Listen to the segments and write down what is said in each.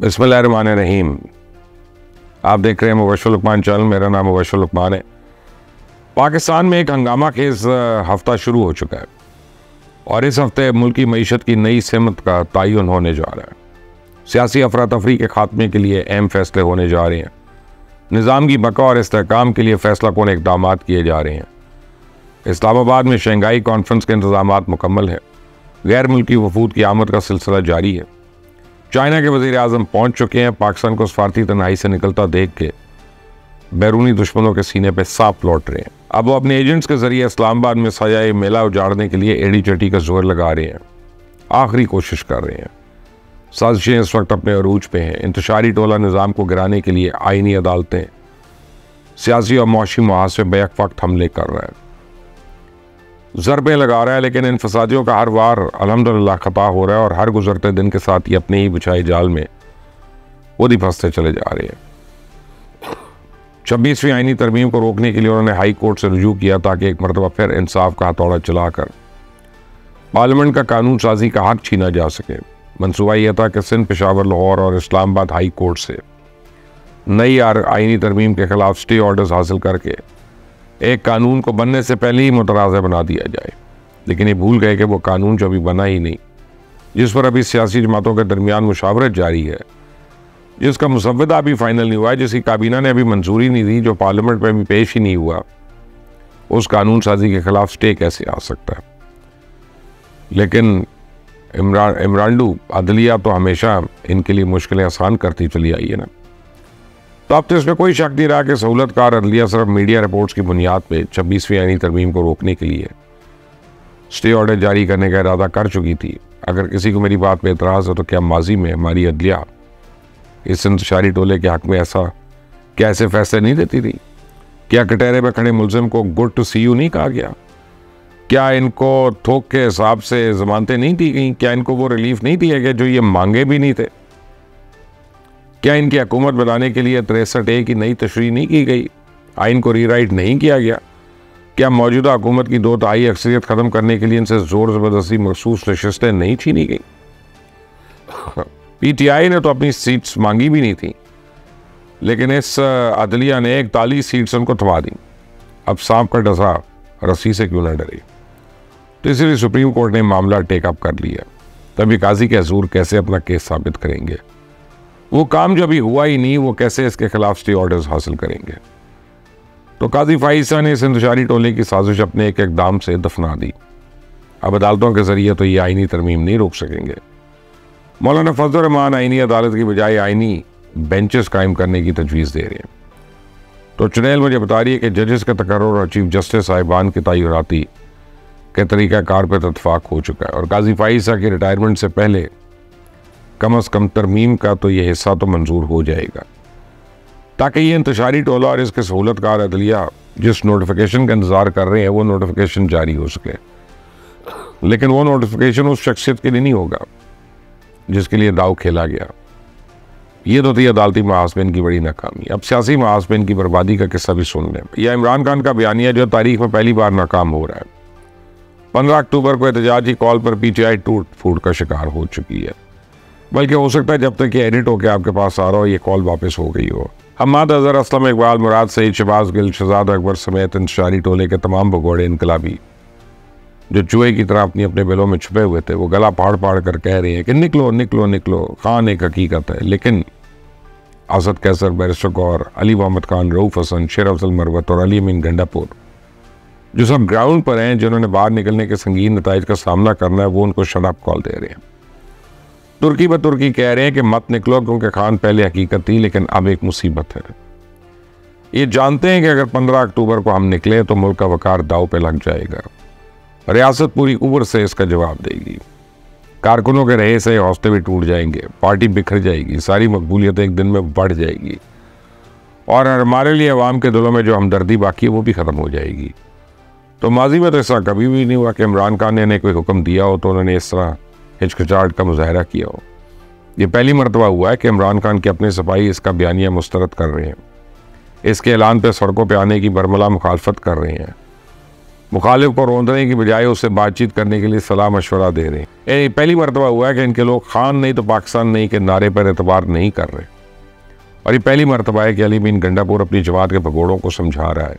बिस्मिल्लाहिर्रहमानिर्रहीम। आप देख रहे हैं मुबश्शिर लुकमान चैनल। मेरा नाम मुबश्शिर लुकमान है। पाकिस्तान में एक हंगामा खेज हफ्ता शुरू हो चुका है और इस हफ्ते मुल्क की मईशत की नई सिमत का तयन होने जा रहा है। सियासी अफरा तफरी के खात्मे के लिए अहम फैसले होने जा रहे हैं। निज़ाम की बका और इस्तेहकाम के लिए फैसला कौन इक़दाम किए जा रहे हैं। इस्लामाबाद में शंघाई कॉन्फ्रेंस के इंतजाम मुकम्मल है। गैर मुल्की वफूद की आमद का सिलसिला जारी है। चाइना के वज़ीर आज़म पहुँच चुके हैं। पाकिस्तान को सफारती तन्हाई से निकलता देख के बैरूनी दुश्मनों के सीने पर सांप लौट रहे हैं। अब वो अपने एजेंट्स के जरिए इस्लामाबाद में सजाए मेला उजाड़ने के लिए एड़ी चटी का जोर लगा रहे हैं। आखिरी कोशिश कर रहे हैं। साजिशें इस वक्त अपने अरूज पे हैं। इंतशारी टोला निज़ाम को गिराने के लिए आईनी अदालतें, सियासी और मुआशी मुहासे बैक वक्त हमले कर रहा है, ज़रबें लगा रहा है, लेकिन इन फसादियों का हर वार अल्हम्दुलिल्लाह खता हो रहा है और हर गुजरते दिन के साथ ये अपने ही बिछाए जाल में खुद ही फंसते चले जा रहे हैं। 26वीं आईनी तरमीम को रोकने के लिए उन्होंने हाई कोर्ट से रुजू किया ताकि एक मरतबा फिर इंसाफ का हथौड़ा चलाकर पार्लियामेंट का कानून साजी का हक छीना जा सके। मनसूबा यह था कि सिंध, पेशावर, लाहौर और इस्लामाबाद हाई कोर्ट से नई आईनी तरमीम के खिलाफ स्टे ऑर्डर्स हासिल करके एक कानून को बनने से पहले ही मुतराज़ा बना दिया जाए। लेकिन ये भूल गए कि वो कानून जो अभी बना ही नहीं, जिस पर अभी सियासी जमातों के दरमियान मुशावरत जारी है, जिसका मुसव्वदा अभी फाइनल नहीं हुआ है, जिसकी काबीना ने अभी मंजूरी नहीं दी, जो पार्लियामेंट में अभी पेश ही नहीं हुआ, उस कानून साजी के खिलाफ स्टे कैसे आ सकता है। लेकिन इमरानडू अदलिया तो हमेशा इनके लिए मुश्किलें आसान करती चली आई है ना। तो अब तो इसमें कोई शक नहीं रहा कि सहूलतकार अदलिया सिर्फ मीडिया रिपोर्ट्स की बुनियाद पर 26वीं आईनी तरमीम को रोकने के लिए स्टे ऑर्डर जारी करने का इरादा कर चुकी थी। अगर किसी को मेरी बात पर एतराज़ है तो क्या माजी में हमारी अदलिया इस इंतशारी टोले के हक में ऐसे फैसले नहीं देती थी? क्या कटहरे में खड़े मुलजिम को गुड टू सी यू नहीं कहा गया? क्या इनको थोक के हिसाब से जमानतें नहीं दी गई? क्या इनको वो रिलीफ नहीं दिए गए जो ये मांगे भी नहीं थे? क्या इनकी हुकूमत बनाने के लिए 63A की नई तशरीह नहीं की गई? आइन को रीराइट नहीं किया गया? क्या मौजूदा हुकूमत की 2/3 अक्सरियत ख़त्म करने के लिए इनसे ज़ोर ज़बरदस्ती मखसूस नशिस्तें नहीं छीनी गई? PTI ने तो अपनी सीट्स मांगी भी नहीं थी, लेकिन इस अदलिया ने 41 सीट्स उनको थमा दी। अब सांप का डसा रस्सी से क्यों न डरे। तो इसलिए सुप्रीम कोर्ट ने मामला टेकअप कर लिया। तभी काजी के हजूर कैसे अपना केस साबित करेंगे? वो काम जो अभी हुआ ही नहीं, वो कैसे इसके खिलाफ स्टे ऑर्डर्स हासिल करेंगे? तो काजी फाइसा ने इस इंतशारी टोले की साजिश अपने एक इकदाम से दफना दी। अब अदालतों के जरिए तो ये आईनी तरमीम नहीं रोक सकेंगे। मौलाना फजल रहमान आईनी अदालत की बजाय आईनी बेंचेस कायम करने की तजवीज़ दे रहे हैं। तो चुनैल मुझे बता रही है कि जजेस का तकर्रुर और चीफ जस्टिस साहिबान की तयनाती के तरीक़ाकार पर इत्तफाक हो चुका है और काजी फाइसा की रिटायरमेंट से पहले कम अज़ कम तरमीम का तो ये हिस्सा तो मंजूर हो जाएगा, ताकि ये इंतशारी टोला और इसके सहूलतकार अदलिया जिस नोटिफिकेशन का इंतज़ार कर रहे हैं वो नोटिफिकेशन जारी हो सके। लेकिन वो नोटिफिकेशन उस शख्सियत के लिए नहीं होगा जिसके लिए दाव खेला गया। ये तो थी अदालती महासबिन की बड़ी नाकामी। अब सियासी महासबिन की बर्बादी का किस्सा भी सुन लें। यह इमरान खान का बयानिया जो तारीख में पहली बार नाकाम हो रहा है। 15 अक्टूबर को एहतजाजी कॉल पर PTI टूट फूट का शिकार हो चुकी है। बल्कि हो सकता है जब तक ये एडिट होकर आपके पास आ रहा हो ये कॉल वापस हो गई हो। हम्माद अजहर, असलम इकबाल, मुराद सईद, शहबाज गिल, शहजाद अकबर समेत इंतशारी टोले के तमाम भगोड़े इनकलाबी जो चूहे की तरह अपने बिलों में छुपे हुए थे, वो गला फाड़ फाड़ कर कह रहे हैं कि निकलो निकलो निकलो, खान एक हकीकत है। लेकिन असद कैसर, बैरिस्टर गौर, अली मोहम्मद खान, रऊफ हसन, शेर अफजल मरवत और अली अमीन गंडापुर जो सब ग्राउंड पर हैं, जिन्होंने बाहर निकलने के संगीन नताइज का सामना करना है, वो उनको शट अप कॉल दे रहे हैं। तुर्की ब तुर्की कह रहे हैं कि मत निकलो क्योंकि खान पहले हकीकत थी, लेकिन अब एक मुसीबत है। ये जानते हैं कि अगर 15 अक्टूबर को हम निकले तो मुल्क का वकार दाव पे लग जाएगा। रियासत पूरी कुव्वत से इसका जवाब देगी। कारकुनों के रहे से हौसले भी टूट जाएंगे, पार्टी बिखर जाएगी, सारी मकबूलियत एक दिन में बढ़ जाएगी और हमारे लिए अवाम के दिलों में जो हमदर्दी बाकी है वो भी ख़त्म हो जाएगी। तो माजी में तो ऐसा कभी भी नहीं हुआ कि इमरान खान ने इन्हें कोई हुक्म दिया हो तो उन्होंने इस तरह हिचकिचाहट का मुजाहरा किया हो। ये पहली मरतबा हुआ है कि इमरान खान के अपने सिपाही इसका बयानिया मुस्तरद कर रहे हैं, इसके ऐलान पर सड़कों पर आने की बरमला मुखालफत कर रहे हैं मुखालिफ को रोंदने की बजाय उससे बातचीत करने के लिए सलाह मशवरा दे रहे हैं। ये पहली मरतबा हुआ है कि इनके लोग खान नहीं तो पाकिस्तान नहीं के नारे पर एतबार नहीं कर रहे, और ये पहली मरतबा है कि अली मीन गंडापुर अपनी जमात के भगोड़ों को समझा रहा है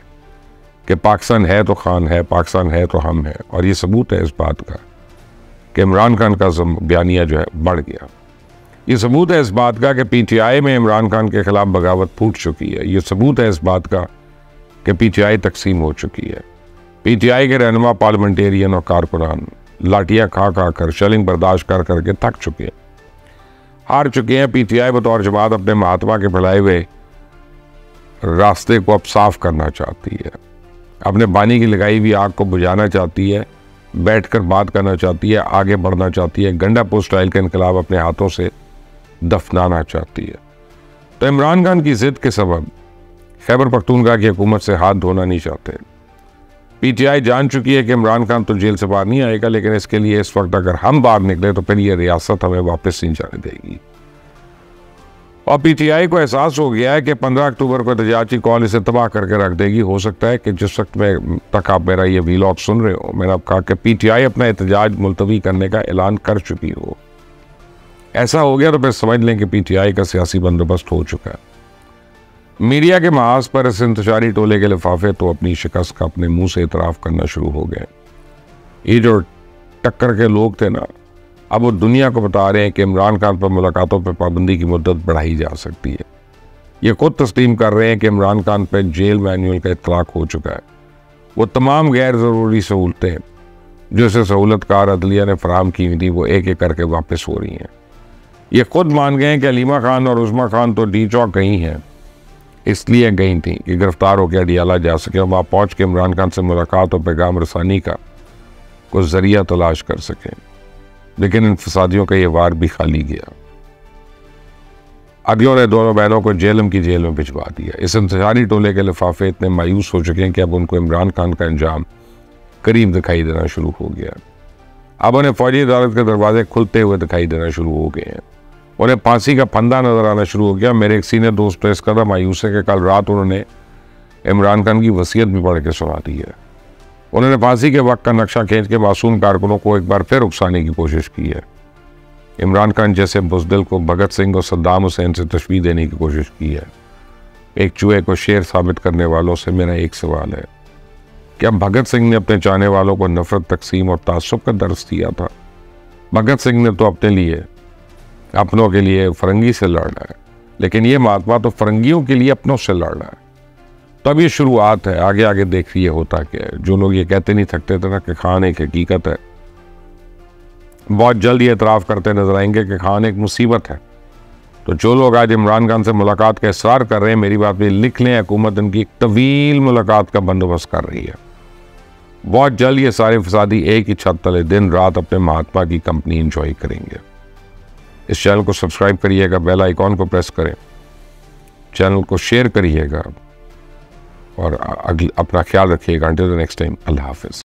कि पाकिस्तान है तो खान है, पाकिस्तान है तो हम हैं। और ये सबूत है इस बात का कि इमरान खान का बयानिया जो है बढ़ गया। ये सबूत है इस बात का कि PTI में इमरान खान के खिलाफ बगावत फूट चुकी है। ये सबूत है इस बात का कि PTI तकसीम हो चुकी है। PTI के रहनुमा, पार्लियामेंटेरियन और कारकुनान लाठियाँ खा खा कर, शेलिंग बर्दाश्त कर करके थक चुके हैं, हार चुके हैं। PTI बतौर जमात अपने महात्मा के फैलाए हुए रास्ते को अब साफ करना चाहती है, अपने बानी की लगाई हुई आग को बुझाना चाहती है, बैठकर बात करना चाहती है, आगे बढ़ना चाहती है, गंडापुर स्टाइल का इनकलाब अपने हाथों से दफनाना चाहती है। तो इमरान खान की जिद के सबब खैबर पख्तूनख्वा की हुकूमत से हाथ धोना नहीं चाहते। PTI जान चुकी है कि इमरान खान तो जेल से बाहर नहीं आएगा, लेकिन इसके लिए इस वक्त अगर हम बाहर निकले तो फिर ये रियासत हमें वापस नहीं जाने देगी। और PTI को एहसास हो गया है कि 15 अक्टूबर को एहतजाज की कॉल इसे तबाह करके रख देगी। हो सकता है कि जिस वक्त में तक आप मेरा ये वीलॉग सुन रहे हो, मैंने अब कहा कि PTI अपना एहतजाज मुलतवी करने का ऐलान कर चुकी हो। ऐसा हो गया तो फिर समझ लें कि PTI का सियासी बंदोबस्त हो चुका है। मीडिया के महाज पर इस इंतशारी टोले के लिफाफे तो अपनी शिकस्त का अपने मुंह से इतराफ़ करना शुरू हो गए। ये जो टक्कर के लोग थे ना, अब वो दुनिया को बता रहे हैं कि इमरान खान पर मुलाकातों पर पाबंदी की मुद्दत बढ़ाई जा सकती है। ये खुद तस्लीम कर रहे हैं कि इमरान खान पर जेल मैनुअल का इतलाक हो चुका है। वो तमाम गैर ज़रूरी सहूलतें जो इसे सहूलतकार अदलिया ने फराहम की थी, वो एक एक करके वापस हो रही हैं। ये खुद मान गए हैं कि अलीमा खान और उज़मा खान तो डी चौक गई हैं, इसलिए गई थी कि गिरफ्तार होकर अडियाला जा सके और वहाँ पहुँच के इमरान खान से मुलाकात और पैगाम रसानी का कुछ ज़रिया तलाश कर सकें। लेकिन इन फसादियों का ये वार भी खाली गया। अगलों ने दोनों बहनों को जेलम की जेल में भिजवा दिया। इस इंतजारी टोले के लिफाफे इतने मायूस हो चुके हैं कि अब उनको इमरान खान का अंजाम करीब दिखाई देना शुरू हो गया। अब उन्हें फौजी अदालत के दरवाजे खुलते हुए दिखाई देना शुरू हो गए हैं। उन्हें फांसी का फंदा नजर आना शुरू हो गया। मेरे एक सीनियर दोस्त तो इस कदर मायूस है कि कल रात उन्होंने इमरान खान की वसीयत भी पढ़ के सुना दी है। उन्होंने फांसी के वक्त का नक्शा खींच के मासूम कारकुनों को एक बार फिर उकसाने की कोशिश की है। इमरान खान जैसे बुज़दिल को भगत सिंह और सद्दाम हुसैन से तशबीह देने की कोशिश की है। एक चूहे को शेर साबित करने वालों से मेरा एक सवाल है, क्या भगत सिंह ने अपने चाहने वालों को नफरत, तकसीम और तासुब का दर्स दिया था? भगत सिंह ने तो अपने लिए, अपनों के लिए फरंगी से लड़ना है, लेकिन ये महात्मा तो फरंगियों के लिए अपनों से लड़ना है। तो अब ये शुरुआत है, आगे आगे देखिए होता क्या है। जो लोग ये कहते नहीं थकते थे ना कि खान एक हकीकत है, बहुत जल्द ये एतराफ़ करते नजर आएंगे कि खान एक मुसीबत है। तो जो लोग आज इमरान खान से मुलाकात का इसरार कर रहे हैं, मेरी बात भी लिख लें, हुकूमत इनकी एक तवील मुलाकात का बंदोबस्त कर रही है। बहुत जल्द ये सारे फसादी एक ही छत तले दिन रात अपने महात्मा की कंपनी इंजॉय करेंगे। इस चैनल को सब्सक्राइब करिएगा, बेल आइकॉन को प्रेस करें, चैनल को शेयर करिएगा और अपना ख्याल रखिएगा। अंटिल द नेक्स्ट टाइम, अल्लाह हाफिज़।